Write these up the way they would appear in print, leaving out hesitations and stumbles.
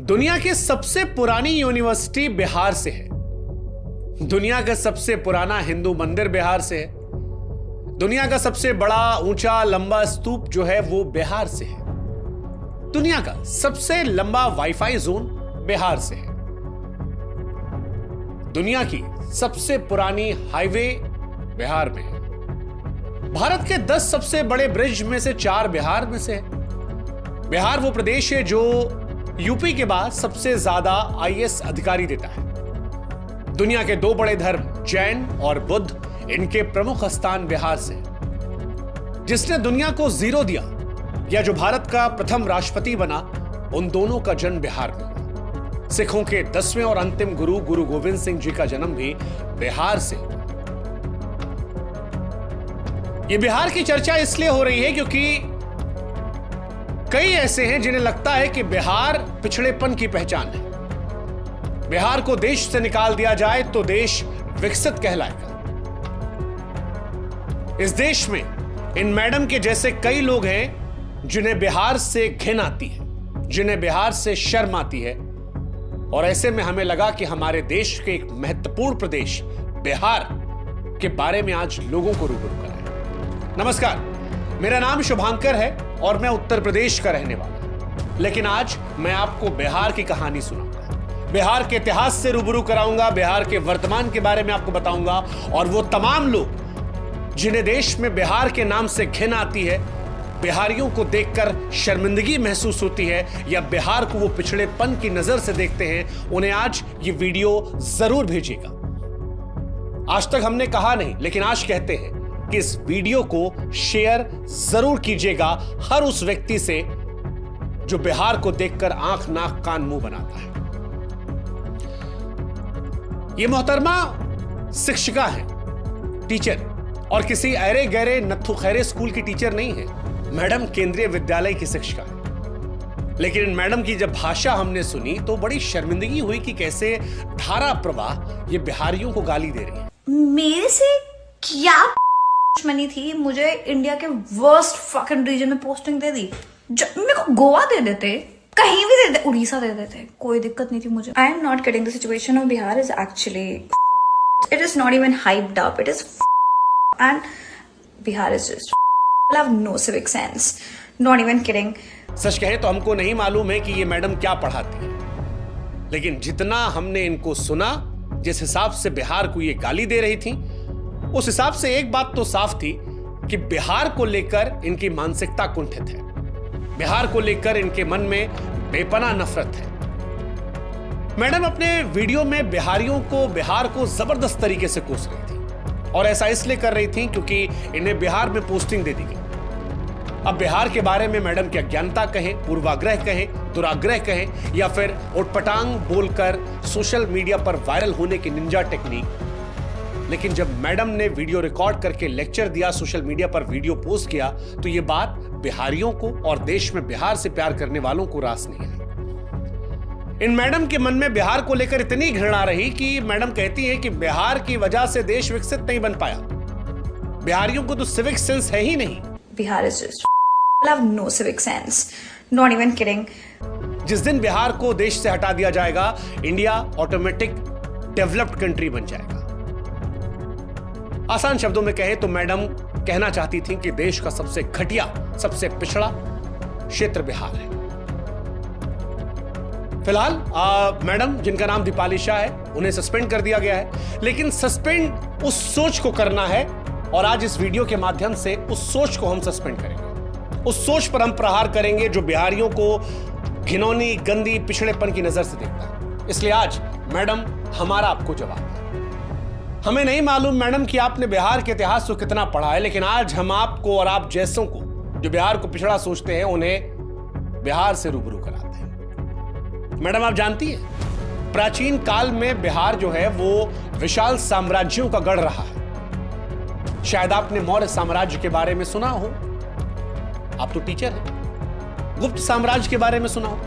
दुनिया की सबसे पुरानी यूनिवर्सिटी बिहार से है। दुनिया का सबसे पुराना हिंदू मंदिर बिहार से है। दुनिया का सबसे बड़ा ऊंचा लंबा स्तूप जो है वो बिहार से है। दुनिया का सबसे लंबा वाईफाई जोन बिहार से है। दुनिया की सबसे पुरानी हाईवे बिहार में है। भारत के 10 सबसे बड़े ब्रिज में से 4 बिहार में से है। बिहार वो प्रदेश है जो यूपी के बाद सबसे ज्यादा आईएएस अधिकारी देता है। दुनिया के 2 बड़े धर्म जैन और बुद्ध, इनके प्रमुख स्थान बिहार से है। जिसने दुनिया को जीरो दिया या जो भारत का प्रथम राष्ट्रपति बना, उन दोनों का जन्म बिहार में हुआ। सिखों के 10वें और अंतिम गुरु गुरु गोविंद सिंह जी का जन्म भी बिहार से हुआ। यह बिहार की चर्चा इसलिए हो रही है क्योंकि कई ऐसे हैं जिन्हें लगता है कि बिहार पिछड़ेपन की पहचान है। बिहार को देश से निकाल दिया जाए तो देश विकसित कहलाएगा। इस देश में इन मैडम के जैसे कई लोग हैं जिन्हें बिहार से घिन आती है, जिन्हें बिहार से शर्म आती है। और ऐसे में हमें लगा कि हमारे देश के एक महत्वपूर्ण प्रदेश बिहार के बारे में आज लोगों को रूबरू कराएं। नमस्कार, मेरा नाम शुभांकर है और मैं उत्तर प्रदेश का रहने वाला हूं। लेकिन आज मैं आपको बिहार की कहानी सुनाऊंगा, बिहार के इतिहास से रूबरू कराऊंगा, बिहार के वर्तमान के बारे में आपको बताऊंगा। और वो तमाम लोग जिन्हें देश में बिहार के नाम से घिन आती है, बिहारियों को देखकर शर्मिंदगी महसूस होती है या बिहार को वो पिछड़ेपन की नजर से देखते हैं, उन्हें आज ये वीडियो जरूर भेजिएगा। आज तक हमने कहा नहीं, लेकिन आज कहते हैं कि इस वीडियो को शेयर जरूर कीजिएगा हर उस व्यक्ति से जो बिहार को देखकर आंख नाक कान मुंह बनाता है। यह मोहतरमा शिक्षिका है, टीचर, और किसी अरे गहरे नत्थु खैरे स्कूल की टीचर नहीं है। मैडम केंद्रीय विद्यालय की शिक्षिका है। लेकिन इन मैडम की जब भाषा हमने सुनी तो बड़ी शर्मिंदगी हुई कि कैसे धारा प्रवाह ये बिहारियों को गाली दे रही है। मेरे से क्या दुश्मनी थी? मुझे इंडिया के वर्स्ट फकिंग रीजन में पोस्टिंग दे दी। मेरे को गोवा दे देते, कहीं भी दे देते, उड़ीसा दे देते, कोई दिक्कत नहीं थी मुझे। I am not kidding, the situation of Bihar is actually it is not even hyped up, it is and Bihar is just have no civic sense, not even kidding. सच कहे तो हमको नहीं मालूम है कि ये मैडम क्या पढ़ाती है, लेकिन जितना हमने इनको सुना, जिस हिसाब से बिहार को ये गाली दे रही थी, उस हिसाब से एक बात तो साफ थी कि बिहार को लेकर इनकी मानसिकता कुंठित है। बिहार को लेकर इनके मन में बेपनाह नफरत है। मैडम अपने वीडियो में बिहार को जबरदस्त तरीके से कोस रही थी, और ऐसा इसलिए कर रही थी क्योंकि इन्हें बिहार में पोस्टिंग दे दी गई। अब बिहार के बारे में मैडम की अज्ञानता कहें, पूर्वाग्रह कहें, दुराग्रह कहें, या फिर उटपटांग बोलकर सोशल मीडिया पर वायरल होने की निंजा टेक्निक, लेकिन जब मैडम ने वीडियो रिकॉर्ड करके लेक्चर दिया, सोशल मीडिया पर वीडियो पोस्ट किया, तो यह बात बिहारियों को और देश में बिहार से प्यार करने वालों को रास नहीं आई। इन मैडम के मन में बिहार को लेकर इतनी घृणा रही कि मैडम कहती है कि बिहार की वजह से देश विकसित नहीं बन पाया। बिहारियों को तो सिविक सेंस है ही नहीं। Bihar is just have no civic sense, not even kidding. जिस दिन बिहार को देश से हटा दिया जाएगा, इंडिया ऑटोमेटिक डेवलप्ड कंट्री बन जाएगा। आसान शब्दों में कहे तो मैडम कहना चाहती थी कि देश का सबसे घटिया, सबसे पिछड़ा क्षेत्र बिहार है। फिलहाल मैडम, जिनका नाम दीपाली शाह है, उन्हें सस्पेंड कर दिया गया है। लेकिन सस्पेंड उस सोच को करना है, और आज इस वीडियो के माध्यम से उस सोच को हम सस्पेंड करेंगे। उस सोच पर हम प्रहार करेंगे जो बिहारियों को घिनौनी, गंदी, पिछड़ेपन की नजर से देखता है। इसलिए आज मैडम, हमारा आपको जवाब है। हमें नहीं मालूम मैडम कि आपने बिहार के इतिहास को कितना पढ़ा है, लेकिन आज हम आपको और आप जैसों को जो बिहार को पिछड़ा सोचते हैं, उन्हें बिहार से रूबरू कराते हैं। मैडम, आप जानती हैं, प्राचीन काल में बिहार जो है वो विशाल साम्राज्यों का गढ़ रहा है। शायद आपने मौर्य साम्राज्य के बारे में सुना हो, आप तो टीचर हैं। गुप्त साम्राज्य के बारे में सुना हो,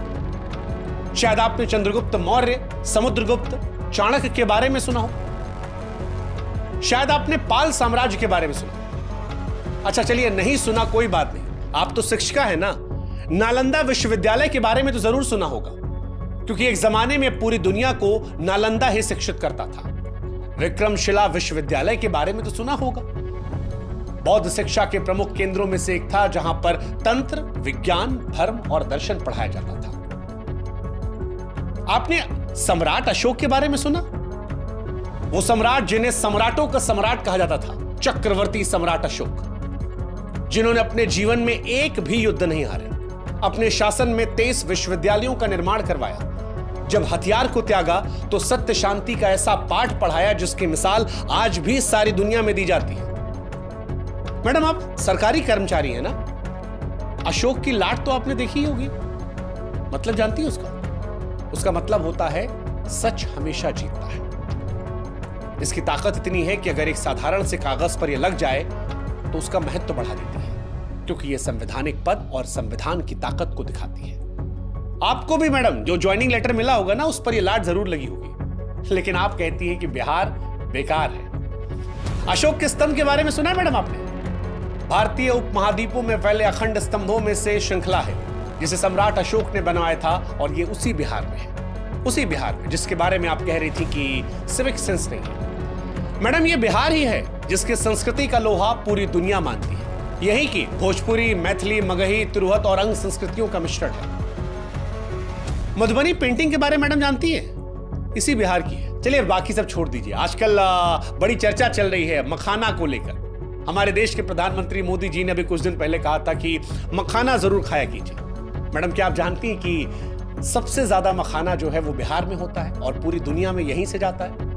शायद आपने चंद्रगुप्त मौर्य, समुद्रगुप्त, चाणक्य के बारे में सुना हो, शायद आपने पाल साम्राज्य के बारे में सुना। अच्छा चलिए, नहीं सुना कोई बात नहीं, आप तो शिक्षिका है ना। नालंदा विश्वविद्यालय के बारे में तो जरूर सुना होगा। क्योंकि एक जमाने में पूरी दुनिया को नालंदा ही शिक्षित करता था। विक्रमशिला विश्वविद्यालय के बारे में तो सुना होगा। बौद्ध शिक्षा के प्रमुख केंद्रों में से एक था, जहां पर तंत्र, विज्ञान, धर्म और दर्शन पढ़ाया जाता था। आपने सम्राट अशोक के बारे में सुना? वो सम्राट जिन्हें सम्राटों का सम्राट कहा जाता था, चक्रवर्ती सम्राट अशोक, जिन्होंने अपने जीवन में एक भी युद्ध नहीं हारे, अपने शासन में 23 विश्वविद्यालयों का निर्माण करवाया। जब हथियार को त्यागा तो सत्य शांति का ऐसा पाठ पढ़ाया जिसकी मिसाल आज भी सारी दुनिया में दी जाती है। मैडम, आप सरकारी कर्मचारी हैं ना? अशोक की लाट तो आपने देखी ही होगी। मतलब जानती है उसका मतलब होता है सच हमेशा जीतता है। इसकी ताकत इतनी है कि अगर एक साधारण से कागज पर यह लग जाए तो उसका महत्व बढ़ा देती है, क्योंकि यह संवैधानिक पद और संविधान की ताकत को दिखाती है। आपको भी मैडम जो ज्वाइनिंग लेटर मिला होगा ना, उस पर यह लाट जरूर लगी होगी, लेकिन आप कहती है कि बिहार बेकार है। अशोक के स्तंभ के बारे में सुना है मैडम आपने? भारतीय उपमहाद्वीपों में फैले अखंड स्तंभों में से श्रृंखला है जिसे सम्राट अशोक ने बनवाया था, और ये उसी बिहार में है, उसी बिहार में जिसके बारे में आप कह रही थी कि सिविक सेंस नहीं है। मैडम, ये बिहार ही है जिसके संस्कृति का लोहा पूरी दुनिया मानती है। यही की भोजपुरी, मैथिली, मगही, तिरहुत और अंग संस्कृतियों का मिश्रण है। मधुबनी पेंटिंग के बारे में मैडम जानती है? इसी बिहार की है। चलिए बाकी सब छोड़ दीजिए। आजकल बड़ी चर्चा चल रही है मखाना को लेकर। हमारे देश के प्रधानमंत्री मोदी जी ने अभी कुछ दिन पहले कहा था कि मखाना जरूर खाया कीजिए। मैडम, क्या आप जानती हैं कि सबसे ज्यादा मखाना जो है वो बिहार में होता है और पूरी दुनिया में यहीं से जाता है?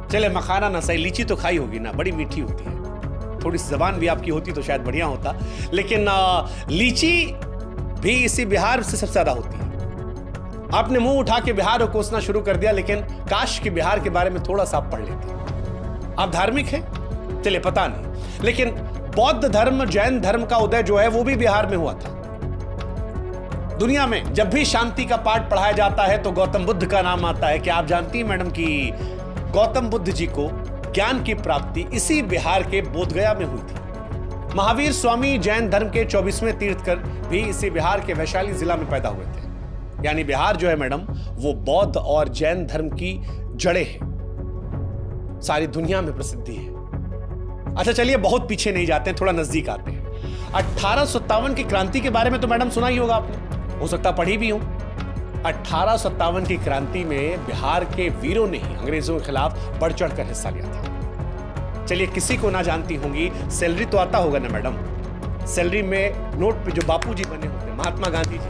चले मखाना ना सही, लीची तो खाई होगी ना, बड़ी मीठी होती है। थोड़ी सी जबान भी आपकी होती तो शायद बढ़िया होता, लेकिन लीची भी इसी बिहार से सबसे ज्यादा होती है। आपने मुंह उठा के बिहार को कोसना शुरू कर दिया, लेकिन काश कि बिहार के बारे में थोड़ा सा आप पढ़ लेते। आप धार्मिक हैं? चलिए पता नहीं, लेकिन बौद्ध धर्म, जैन धर्म का उदय जो है वो भी बिहार में हुआ था। दुनिया में जब भी शांति का पाठ पढ़ाया जाता है तो गौतम बुद्ध का नाम आता है। क्या आप जानती हैं मैडम कि गौतम बुद्ध जी को ज्ञान की प्राप्ति इसी बिहार के बोधगया में हुई थी। महावीर स्वामी जैन धर्म के 24वें तीर्थकर भी इसी बिहार के वैशाली जिला में पैदा हुए थे। यानी बिहार जो है मैडम वो बौद्ध और जैन धर्म की जड़ें हैं, सारी दुनिया में प्रसिद्धि है। अच्छा चलिए बहुत पीछे नहीं जाते हैं, थोड़ा नजदीक आते हैं। 1857 की क्रांति के बारे में तो मैडम सुना ही होगा आपने, हो सकता पढ़ी भी हो। 1857 की क्रांति में बिहार के वीरों ने ही अंग्रेजों के खिलाफ बढ़ चढ़कर हिस्सा लिया था। चलिए किसी को ना जानती होंगी, सैलरी तो आता होगा ना मैडम? सैलरी में नोट पे जो बापूजी बने होते हैं, महात्मा गांधी जी,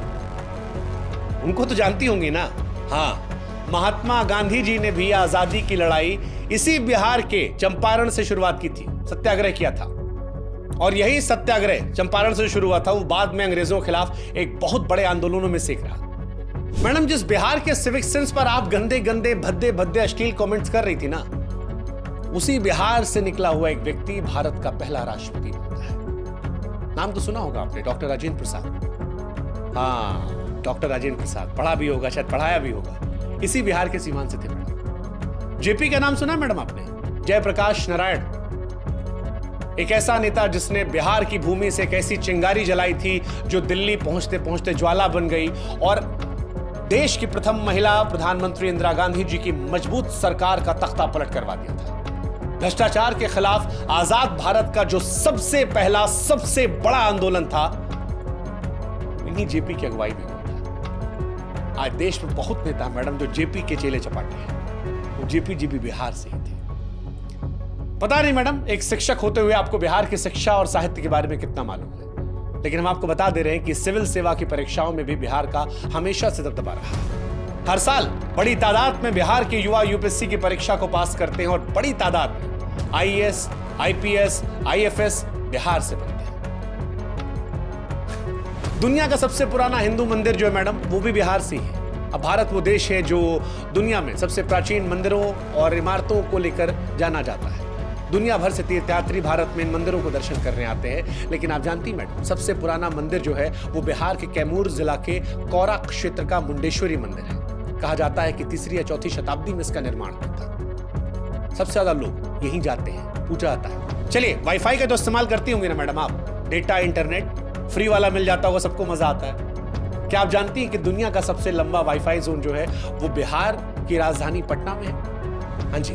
उनको तो जानती होंगी ना? हाँ, महात्मा गांधी जी ने भी आजादी की लड़ाई इसी बिहार के चंपारण से शुरुआत की थी, सत्याग्रह किया था। और यही सत्याग्रह चंपारण से शुरू हुआ था, वो बाद में अंग्रेजों के खिलाफ एक बहुत बड़े आंदोलनों में से एक रहा। मैडम, जिस बिहार के सिविक सेंस पर आप गंदे गंदे भद्दे भद्दे अश्लील कमेंट्स कर रही थी ना, उसी बिहार से निकला हुआ एक व्यक्ति भारत का पहला राष्ट्रपति बनता है। नाम तो सुना होगा आपने, डॉक्टर राजेंद्र प्रसाद। हाँ, डॉक्टर राजेंद्र प्रसाद, पढ़ा भी होगा, शायद पढ़ाया भी होगा। इसी बिहार के सीमांत से थे मैडम। जेपी का नाम सुना मैडम आपने? जयप्रकाश नारायण, एक ऐसा नेता जिसने बिहार की भूमि से एक ऐसी चिंगारी जलाई थी जो दिल्ली पहुंचते पहुंचते ज्वाला बन गई और देश की प्रथम महिला प्रधानमंत्री इंदिरा गांधी जी की मजबूत सरकार का तख्ता पलट करवा दिया था। भ्रष्टाचार के खिलाफ आजाद भारत का जो सबसे पहला सबसे बड़ा आंदोलन था, इन्हीं जेपी की अगुवाई में हुआ था। आज देश में बहुत नेता मैडम जो जेपी के चेले चपाटे हैं, वो जेपी जी भी बिहार से ही थे। पता नहीं मैडम, एक शिक्षक होते हुए आपको बिहार की शिक्षा और साहित्य के बारे में कितना मालूम है, लेकिन हम आपको बता दे रहे हैं कि सिविल सेवा की परीक्षाओं में भी बिहार का हमेशा से दबदबा रहा। हर साल बड़ी तादाद में बिहार के युवा यूपीएससी की परीक्षा को पास करते हैं और बड़ी तादाद में आईएएस, आईपीएस, आईएफएस बिहार से बनते हैं। दुनिया का सबसे पुराना हिंदू मंदिर जो है मैडम, वो भी बिहार से ही है। अब भारत वो देश है जो दुनिया में सबसे प्राचीन मंदिरों और इमारतों को लेकर जाना जाता है। दुनिया भर से तीर्थयात्री भारत में इन मंदिरों को दर्शन करने आते हैं, लेकिन आप जानती मैडम, सबसे पुराना मंदिर जो है वो बिहार के कैमूर जिला के कौरा क्षेत्र का मुंडेश्वरी मंदिर है। कहा जाता है कि 3री या 4थी शताब्दी में इसका निर्माण हुआ था। सबसे ज्यादा लोग यहीं जाते हैं, पूजा आता है। चलिए, वाईफाई का तो इस्तेमाल करती होंगी ना मैडम आप? डेटा इंटरनेट फ्री वाला मिल जाता होगा, सबको मजा आता है। क्या आप जानती हैं कि दुनिया का सबसे लंबा वाईफाई जोन जो है वो बिहार की राजधानी पटना में है? हाँ जी।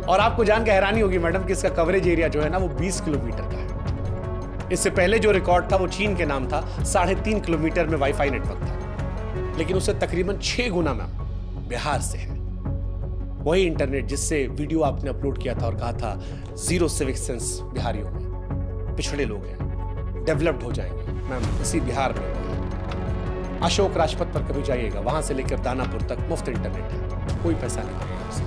और आपको जानकर हैरानी होगी मैडम कि इसका कवरेज एरिया जो है ना वो 20 किलोमीटर का है। इससे पहले जो रिकॉर्ड था वो चीन के नाम था, 3.5 किलोमीटर में वाईफाई नेटवर्क था, लेकिन उससे तकरीबन 6 गुना में बिहार से है वही इंटरनेट जिससे वीडियो आपने अपलोड किया था और कहा था जीरो सिविक सेंस बिहारियों में, पिछड़े लोग हैं, डेवलप्ड हो जाएंगे। मैम इसी बिहार में अशोक राजपथ पर कभी जाइएगा, वहां से लेकर दानापुर तक मुफ्त इंटरनेट है, कोई पैसा नहीं लगेगा उससे।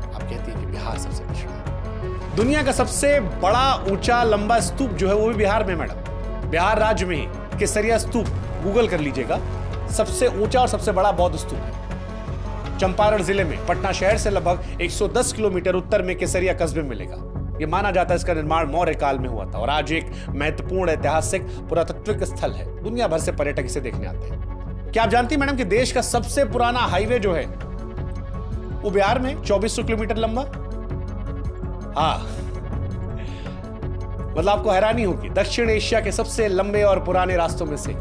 आप कहती हैं कि बिहार सबसे पिछड़ा है। दुनिया का सबसे बड़ा ऊंचा लंबा स्तूप जो है वो भी बिहार में मैडम, बिहार राज्य में ही केसरिया स्तूप, गूगल कर लीजिएगा, सबसे ऊंचा और सबसे बड़ा बौद्ध स्तूप है। चंपारण जिले में पटना शहर से लगभग 110 किलोमीटर उत्तर में केसरिया कस्बे में मिलेगा। यह माना जाता है इसका निर्माण मौर्य काल में हुआ था और आज एक महत्वपूर्ण ऐतिहासिक पुरातात्विक स्थल है। दुनिया भर से पर्यटक इसे देखने आते हैं। क्या आप जानती हैं मैडम कि देश का सबसे पुराना हाईवे जो है वो बिहार में 2400 किलोमीटर लंबा? हाँ, मतलब आपको हैरानी होगी, दक्षिण एशिया के सबसे लंबे और पुराने रास्तों में से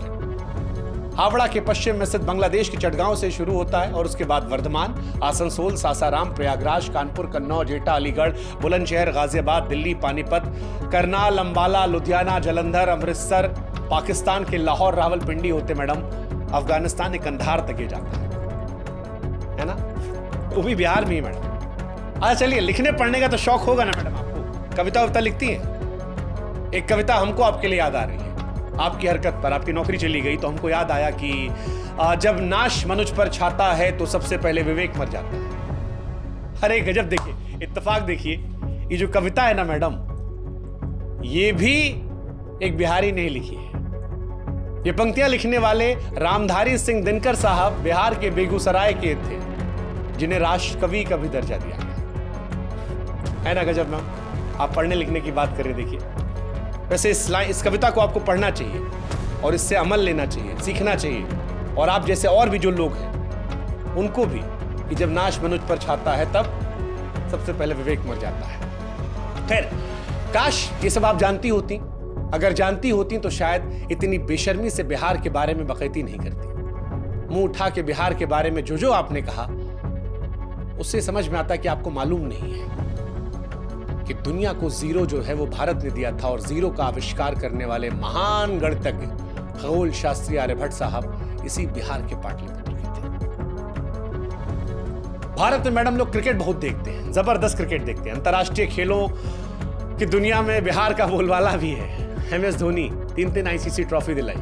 हावड़ा के पश्चिम में स्थित बांग्लादेश के चटगांव से शुरू होता है और उसके बाद वर्धमान, आसनसोल, सासाराम, प्रयागराज, कानपुर, कन्नौज, एटा, अलीगढ़, बुलंदशहर, गाजियाबाद, दिल्ली, पानीपत, करनाल, अंबाला, लुधियाना, जालंधर, अमृतसर, पाकिस्तान के लाहौर, रावलपिंडी होते मैडम अफगानिस्तान के कंधार तक ये जाता है ना, वो भी बिहार में ही मैडम। अच्छा चलिए, लिखने पढ़ने का तो शौक होगा ना मैडम आपको, कविता वविता लिखती है? एक कविता हमको आपके लिए याद आ रही है, आपकी हरकत पर, आपकी नौकरी चली गई तो हमको याद आया कि जब नाश मनुष्य पर छाता है तो सबसे पहले विवेक मर जाता है। अरे गजब, देखिए इत्तेफाक, देखिए ये जो कविता है ना मैडम, ये भी एक बिहारी ने लिखी है। ये पंक्तियां लिखने वाले रामधारी सिंह दिनकर साहब बिहार के बेगूसराय के थे, जिन्हें राष्ट्र कवि का भी दर्जा दिया गया है ना। गजब मैम, आप पढ़ने लिखने की बात करें, देखिए वैसे इस कविता को आपको पढ़ना चाहिए और इससे अमल लेना चाहिए, सीखना चाहिए, और आप जैसे और भी जो लोग हैं उनको भी, कि जब नाश मनुष्य पर छाता है तब सबसे पहले विवेक मर जाता है। खैर, काश ये सब आप जानती होती, अगर जानती होती तो शायद इतनी बेशर्मी से बिहार के बारे में बकैती नहीं करती। मुंह उठा के बिहार के बारे में जो आपने कहा, उससे समझ में आता कि आपको मालूम नहीं है कि दुनिया को जीरो जो है वो भारत ने दिया था, और जीरो का आविष्कार करने वाले महान गणितज्ञ खगोल शास्त्री आर्यभट्ट साहब इसी बिहार के पाटलिपुत्र के थे। भारत में मैडम लोग क्रिकेट बहुत देखते हैं, जबरदस्त क्रिकेट देखते हैं। अंतर्राष्ट्रीय खेलों की दुनिया में बिहार का बोलबाला भी है। MS धोनी 3 ICC ट्रॉफी दिलाई,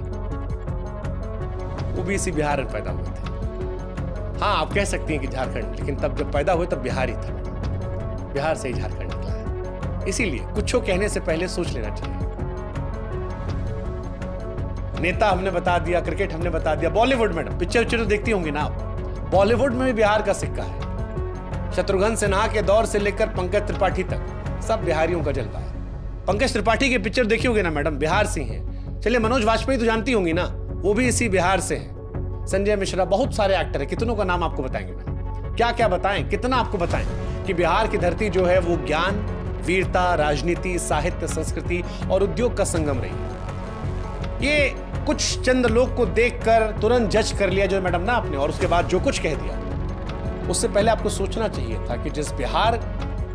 वो भी इसी बिहार में पैदा हुए थे। हाँ, आप कह सकती हैं कि झारखंड, लेकिन तब जब पैदा हुए तब बिहार ही था, बिहार से ही झारखंड निकला है। इसीलिए कुछ कहने से पहले सोच लेना चाहिए। नेता हमने बता दिया, क्रिकेट हमने बता दिया, बॉलीवुड मैडम पिक्चर तो देखती होंगी ना आप, बॉलीवुड में भी बिहार का सिक्का है। शत्रुघ्न सिन्हा के दौर से लेकर पंकज त्रिपाठी तक सब बिहारियों का जलवा है। पंकज त्रिपाठी के पिक्चर देखी होगी ना मैडम, बिहार से हैं। चलिए, मनोज वाजपेयी तो जानती होंगी ना, वो भी इसी बिहार से हैं। संजय मिश्रा, बहुत सारे एक्टर है, कितनों का नाम आपको बताएंगे मैडम, क्या क्या बताएं, कितना आपको बताएं कि बिहार की धरती जो है वो ज्ञान, वीरता, राजनीति, साहित्य, संस्कृति और उद्योग का संगम रही है। ये कुछ चंद लोग को देखकर तुरंत जज कर लिया जो मैडम ना आपने, और उसके बाद जो कुछ कह दिया, उससे पहले आपको सोचना चाहिए था कि जिस बिहार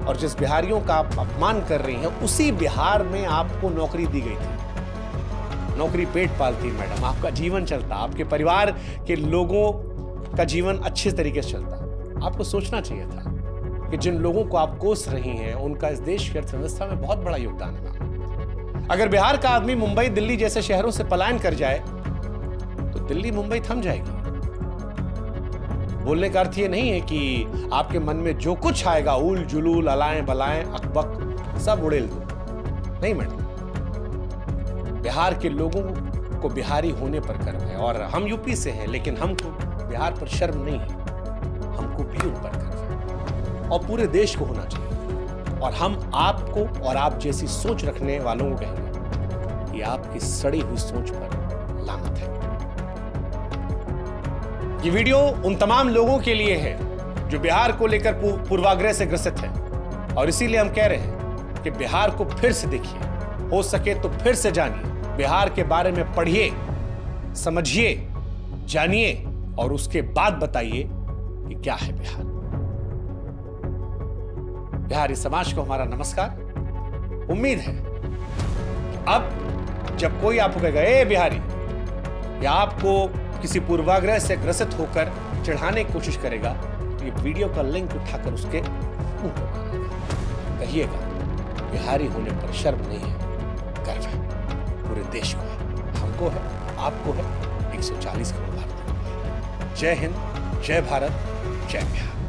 और जिस बिहारियों का आप अपमान कर रही हैं, उसी बिहार में आपको नौकरी दी गई थी। नौकरी पेट पालती मैडम, आपका जीवन चलता, आपके परिवार के लोगों का जीवन अच्छे तरीके से चलता। आपको सोचना चाहिए था कि जिन लोगों को आप कोस रही हैं उनका इस देश की अर्थव्यवस्था में बहुत बड़ा योगदान है। अगर बिहार का आदमी मुंबई, दिल्ली जैसे शहरों से पलायन कर जाए तो दिल्ली मुंबई थम जाएगी। बोलने का अर्थ ये नहीं है कि आपके मन में जो कुछ आएगा, उल जुलूल, अलाएं बलाएं, अकबक, सब उड़ेल दो, नहीं मैडम। बिहार के लोगों को बिहारी होने पर गर्व है, और हम यूपी से हैं, लेकिन हमको बिहार पर शर्म नहीं है, हमको भी उन पर गर्व है, और पूरे देश को होना चाहिए। और हम आपको और आप जैसी सोच रखने वालों को कहेंगे कि आपकी सड़ी हुई सोच पर लानत है। ये वीडियो उन तमाम लोगों के लिए है जो बिहार को लेकर पूर्वाग्रह से ग्रसित है, और इसीलिए हम कह रहे हैं कि बिहार को फिर से देखिए, हो सके तो फिर से जानिए, बिहार के बारे में पढ़िए, समझिए, जानिए और उसके बाद बताइए कि क्या है बिहार। बिहारी समाज को हमारा नमस्कार। उम्मीद है कि अब जब कोई आपको कहेगा ए बिहारी, या आपको किसी पूर्वाग्रह से ग्रसित होकर चढ़ाने की कोशिश करेगा, तो ये वीडियो का लिंक उठाकर उसके मुंह पर मारेगा। कहिएगा बिहारी होने पर शर्म नहीं है, गर्व है, पूरे देश को है, हमको है, आपको है, 140 करोड़ भारतीयों को है। जय हिंद, जय भारत, जय बिहार।